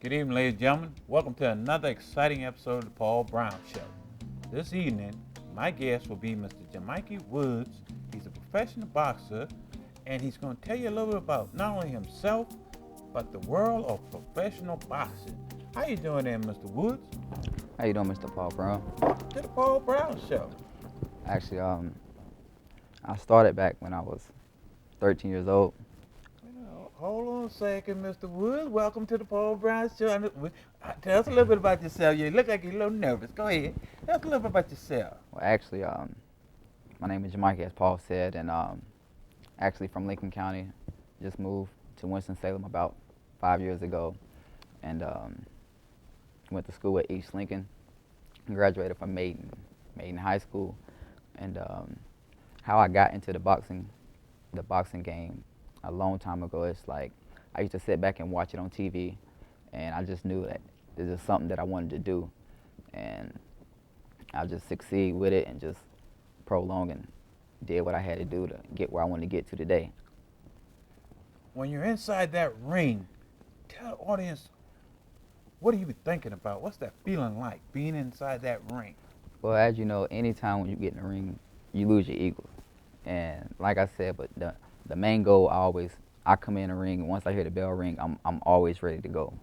Good evening, ladies and gentlemen. Welcome to another exciting episode of the Paul Brown Show. This evening, my guest will be Mr. Jamikey Woods. He's a professional boxer, and he's going to tell you a little bit about not only himself, but the world of professional boxing. How you doing there, Mr. Woods? How you doing, Mr. Paul Brown? Welcome to the Paul Brown Show. Actually, I started back when I was 13 years old. Hold on a second, Mr. Woods. Welcome to the Paul Brown Show. Tell us a little bit about yourself. You look like you're a little nervous. Go ahead. Tell us a little bit about yourself. Well, actually, my name is Jamikey, as Paul said, and actually from Lincoln County. Just moved to Winston-Salem about 5 years ago, and went to school at East Lincoln. Graduated from Maiden High School, and how I got into the boxing game a long time ago. It's like I used to sit back and watch it on TV, and I just knew that this is something that I wanted to do, and I just succeed with it and just prolong and did what I had to do to get where I wanted to get to today. When you're inside that ring, tell the audience, what are you thinking about? What's that feeling like, being inside that ring? Well, as you know, anytime when you get in the ring, you lose your ego. And like I said, but the main goal, I come in the ring, and once I hear the bell ring, I'm always ready to go.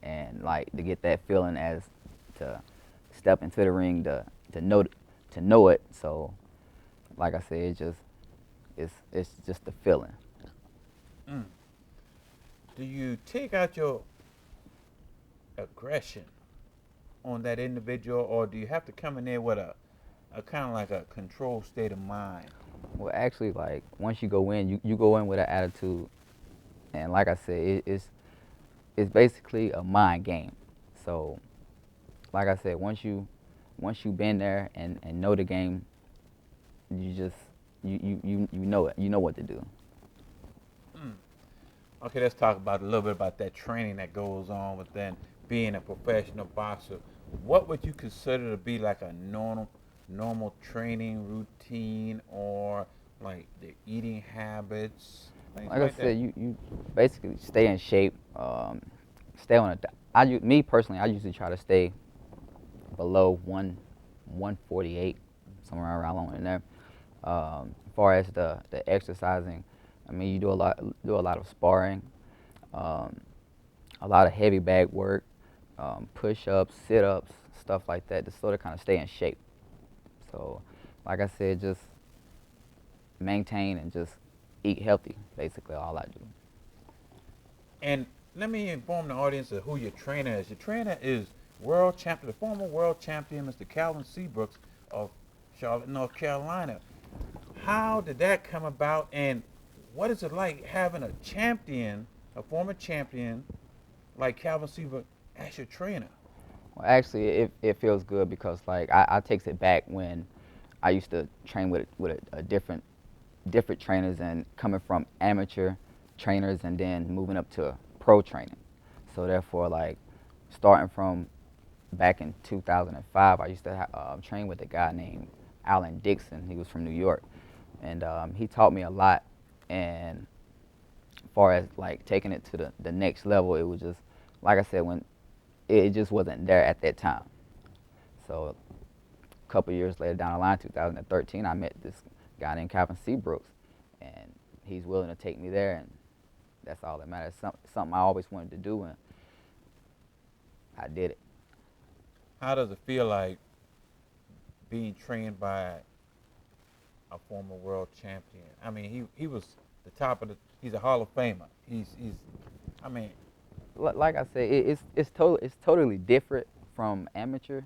And like to get that feeling as to step into the ring, to know it. So like I said, it's just the feeling. Do you take out your aggression on that individual, or do you have to come in there with a kind of like a controlled state of mind? Well, actually, like once you go in, you go in with an attitude, and like I said, it's basically a mind game. So, like I said, once you've been there and know the game, you know it. You know what to do. Okay, let's talk about a little bit about that training that goes on within being a professional boxer. What would you consider to be like a normal training routine, or like the eating habits? Like I said, you basically stay in shape. Stay on me personally, I usually try to stay below 148, somewhere around in there. As far as the exercising, I mean, you do a lot of sparring, a lot of heavy bag work, push-ups, sit-ups, stuff like that, to sort of kind of stay in shape. So, like I said, just maintain and just eat healthy, basically all I do. And let me inform the audience of who your trainer is. Your trainer is the former world champion, Mr. Calvin Seabrooks of Charlotte, North Carolina. How did that come about, and what is it like having a former champion like Calvin Seabrooks as your trainer? Well, actually, it feels good because like I takes it back when I used to train with a different trainers, and coming from amateur trainers and then moving up to pro training. So therefore, like starting from back in 2005, I used to train with a guy named Alan Dixon. He was from New York, and he taught me a lot. And as far as like taking it to the next level, it was just like I said, when it just wasn't there at that time. So a couple years later down the line, 2013, I met this guy named Calvin Seabrooks, and he's willing to take me there, and that's all that matters. Something I always wanted to do, and I did it. How does it feel like being trained by a former world champion? I mean, he was the top of the. He's a Hall of Famer. I mean, Like I said, it's totally different from amateur,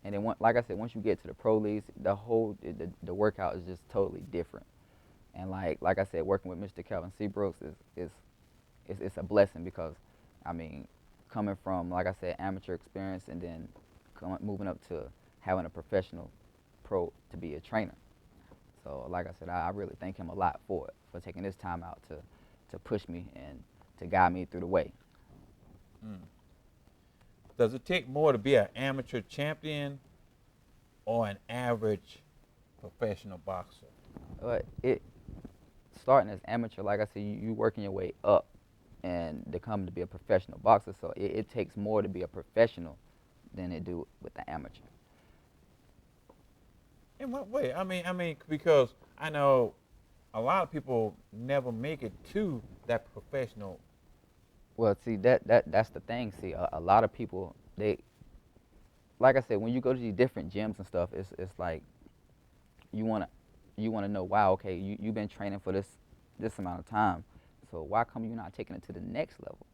and then like I said, once you get to the pro leagues, the workout is just totally different. And like I said, working with Mr. Calvin Seabrooks is it's a blessing because, I mean, coming from like I said amateur experience and then moving up to having a professional pro to be a trainer. So like I said, I really thank him a lot for it, for taking this time out to push me and to guide me through the way. mm. Does it take more to be an amateur champion or an average professional boxer? But it starting as amateur, like I said, you working your way up and to come to be a professional boxer. So it takes more to be a professional than it do with the amateur. In what way? Because I know a lot of people never make it to that professional. Well, see that's the thing. See, a lot of people like I said, when you go to these different gyms and stuff, it's like you wanna know, wow, okay, you've been training for this amount of time, so why come you not taking it to the next level?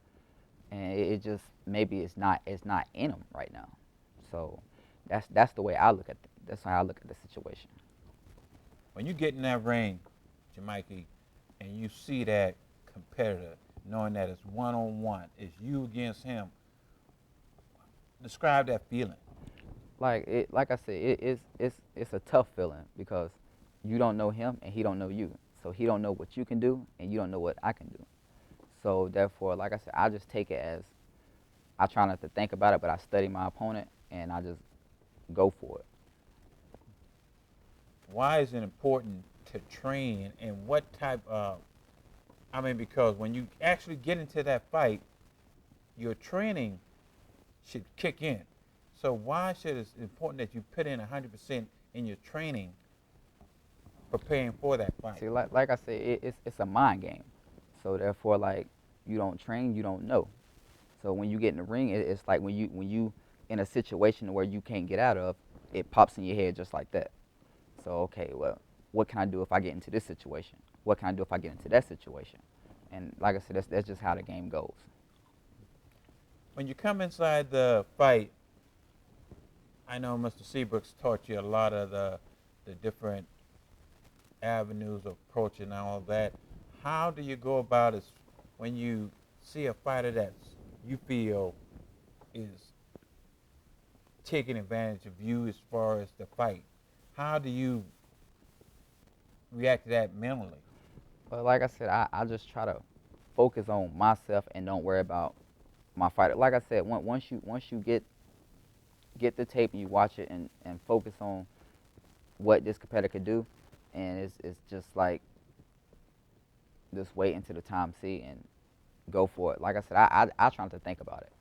And it just maybe it's not in them right now. So that's the way I look at that's how I look at the situation. When you get in that ring, Jamikey, and you see that competitor, knowing that it's one on one, it's you against him. Describe that feeling. Like I said, it's a tough feeling because you don't know him and he don't know you. So he don't know what you can do and you don't know what I can do. So therefore, like I said, I just take it as I try not to think about it, but I study my opponent and I just go for it. Why is it important to train, and what type of? Because when you actually get into that fight, your training should kick in. So why should it's important that you put in 100% in your training, preparing for that fight? See, like I said, it's a mind game. So therefore, like you don't train, you don't know. So when you get in the ring, it's like when you in a situation where you can't get out of, it pops in your head just like that. So okay, well, what can I do if I get into this situation? What can I do if I get into that situation? And like I said, that's just how the game goes. When you come inside the fight, I know Mr. Seabrooks taught you a lot of the different avenues of approach and all that. How do you go about it when you see a fighter that you feel is taking advantage of you as far as the fight? How do you react to that mentally? But like I said, I just try to focus on myself and don't worry about my fighter. Like I said, once you get the tape and you watch it and focus on what this competitor could do, and it's just like just wait until the time see and go for it. Like I said, I try not to think about it.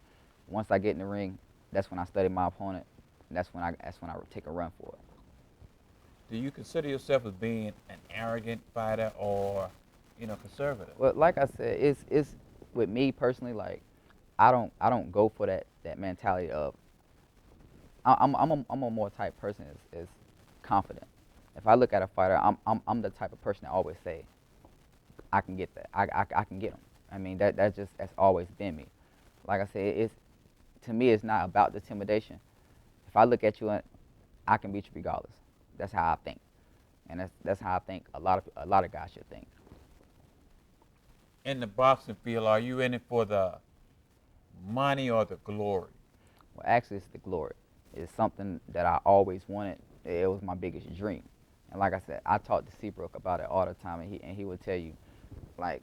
Once I get in the ring, that's when I study my opponent. And that's when I take a run for it. Do you consider yourself as being an arrogant fighter or, conservative? Well, like I said, it's with me personally. Like I don't go for that mentality of I'm a more type person is confident. If I look at a fighter, I'm the type of person that always say I can get that. I can get him. That's always been me. Like I said, it's to me it's not about the intimidation. If I look at you, I can beat you regardless. That's how I think, and that's how I think a lot of guys should think. In the boxing field, are you in it for the money or the glory? Well, actually, it's the glory. It's something that I always wanted. It was my biggest dream, and like I said, I talk to Seabrook about it all the time, and he would tell you, like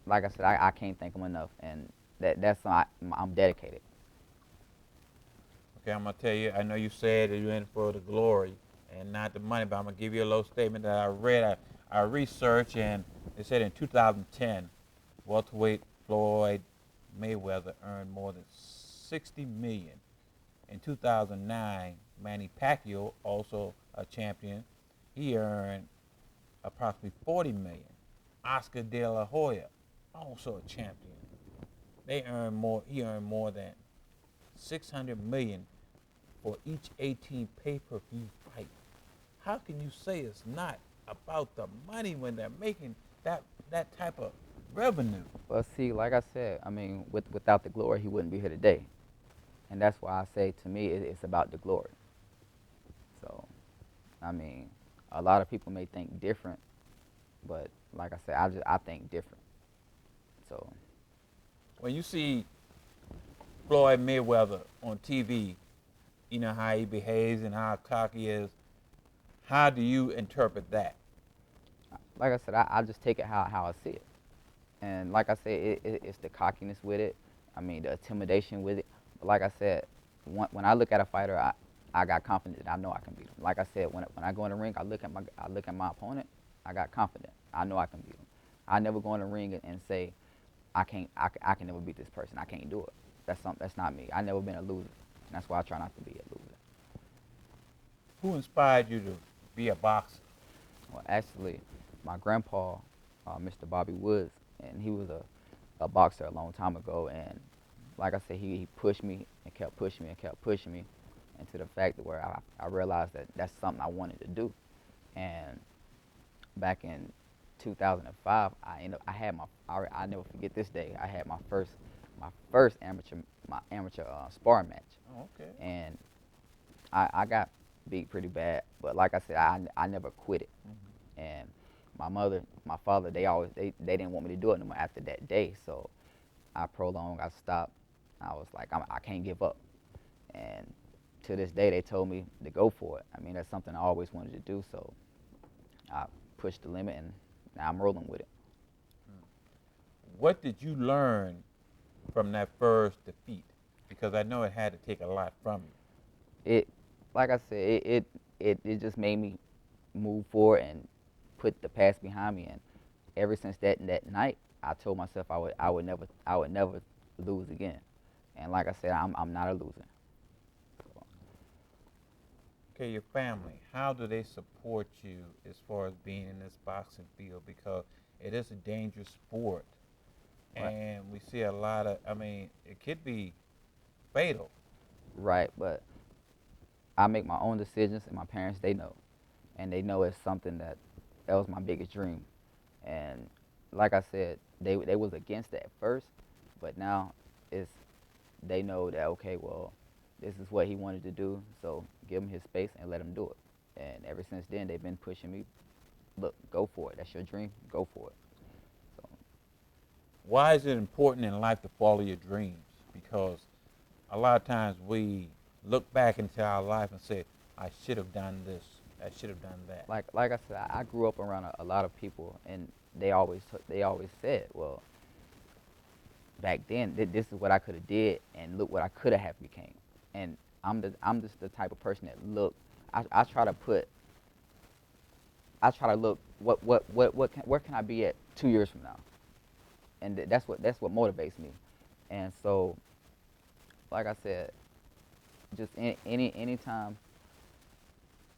like I said, I can't thank him enough, and I'm dedicated. Okay, I'm gonna tell you. I know you said that you're in for the glory and not the money, but I'm gonna give you a little statement that I read. I researched, and it said in 2010, welterweight Floyd Mayweather earned more than 60 million. In 2009, Manny Pacquiao, also a champion, he earned approximately 40 million. Oscar De La Hoya, also a champion, they earned more. He earned more than 600 million for each 18 pay-per-view fight. How can you say it's not about the money when they're making that type of revenue. Well, see, like I said, I mean, without the glory, he wouldn't be here today. And that's why I say, to me, it's about the glory. So, I mean, a lot of people may think different, but like I said, I think different. So, When you see Floyd Mayweather on TV, you know how he behaves and how cocky he is. How do you interpret that? like I said, I just take it how I see it. And like I said, it's the cockiness with it. I mean, the intimidation with it. But like I said, when I look at a fighter, I got confidence that I know I can beat him. Like I said, when I go in the ring, I look at my opponent. I got confidence. I know I can beat him. I never go in the ring and say I can never beat this person. I can't do it. That's not me. I never been a loser. And that's why I try not to be a loser. Who inspired you to be a boxer? Well, actually, my grandpa, Mr. Bobby Woods, and he was a boxer a long time ago. And like I said, he pushed me and kept pushing me and kept pushing me, and to the fact that where I realized that that's something I wanted to do. And back in 2005, I never forget this day. I had my first amateur sparring match, Oh, okay. and I got beat pretty bad. But like I said, I never quit it. And my mother, my father, they didn't want me to do it no more after that day. So I prolonged, I stopped. I was like, I can't give up. And to this day, they told me to go for it. I mean, that's something I always wanted to do. So I pushed the limit, and now I'm rolling with it. What did you learn from that first defeat? Because I know it had to take a lot from you. It, like I said, it just made me move forward and put the past behind me. And ever since that night, I told myself I would never lose again. And like I said, I'm not a loser. So, Okay, your family, how do they support you as far as being in this boxing field? Because it is a dangerous sport. right, And we see a lot of, I mean, it could be fatal. right, but I make my own decisions, and my parents, they know, and they know it's something that was my biggest dream. And like I said, they was against it at first, but now it's they know that, okay, well, this is what he wanted to do, so give him his space and let him do it. And ever since then, they've been pushing me. Look, go for it. That's your dream. Go for it. So, Why is it important in life to follow your dreams? Because a lot of times we look back into our life and say, I should have done this, I should have done that. like I said, I grew up around a lot of people, and they always said, well, back then, this is what I could have did, and look what I could have became. And I'm just the type of person that look. I try to put. I try to look where can I be at 2 years from now, and that's what motivates me. And so, like I said, just anytime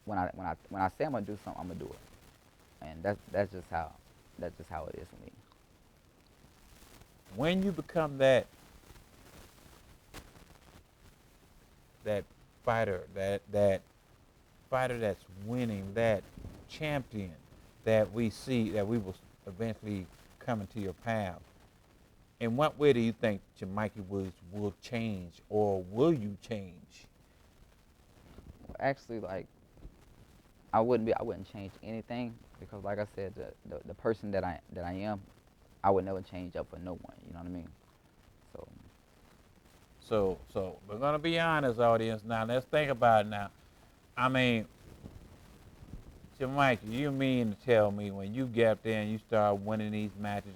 when I say I'm gonna do something, I'm gonna do it, and that's just how it is for me. When you become that fighter, that fighter that's winning, that champion that we see that we will eventually come into your path. In what way do you think Jamikey Woods will change, or will you change? Actually, like I wouldn't change anything because, like I said, the person that I am, I would never change up for no one. You know what I mean? So So we're gonna be honest, audience. Now let's think about it. Now, I mean, Jamaica, you mean to tell me when you get up there and you start winning these matches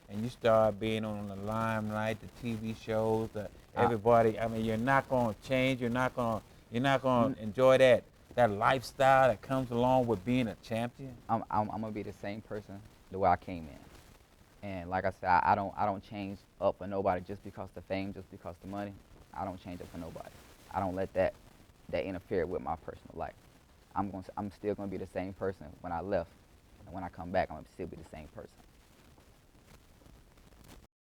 and you start being on the limelight, the TV shows, I, everybody, I mean, you're not going to change. You're not going n- to enjoy that lifestyle that comes along with being a champion. I'm gonna be the same person the way I came in. And like I said, I don't change up for nobody just because the fame, just because the money. I don't change up for nobody. I don't let that interfere with my personal life. I'm still gonna be the same person when I left, and when I come back, I'm gonna still be the same person.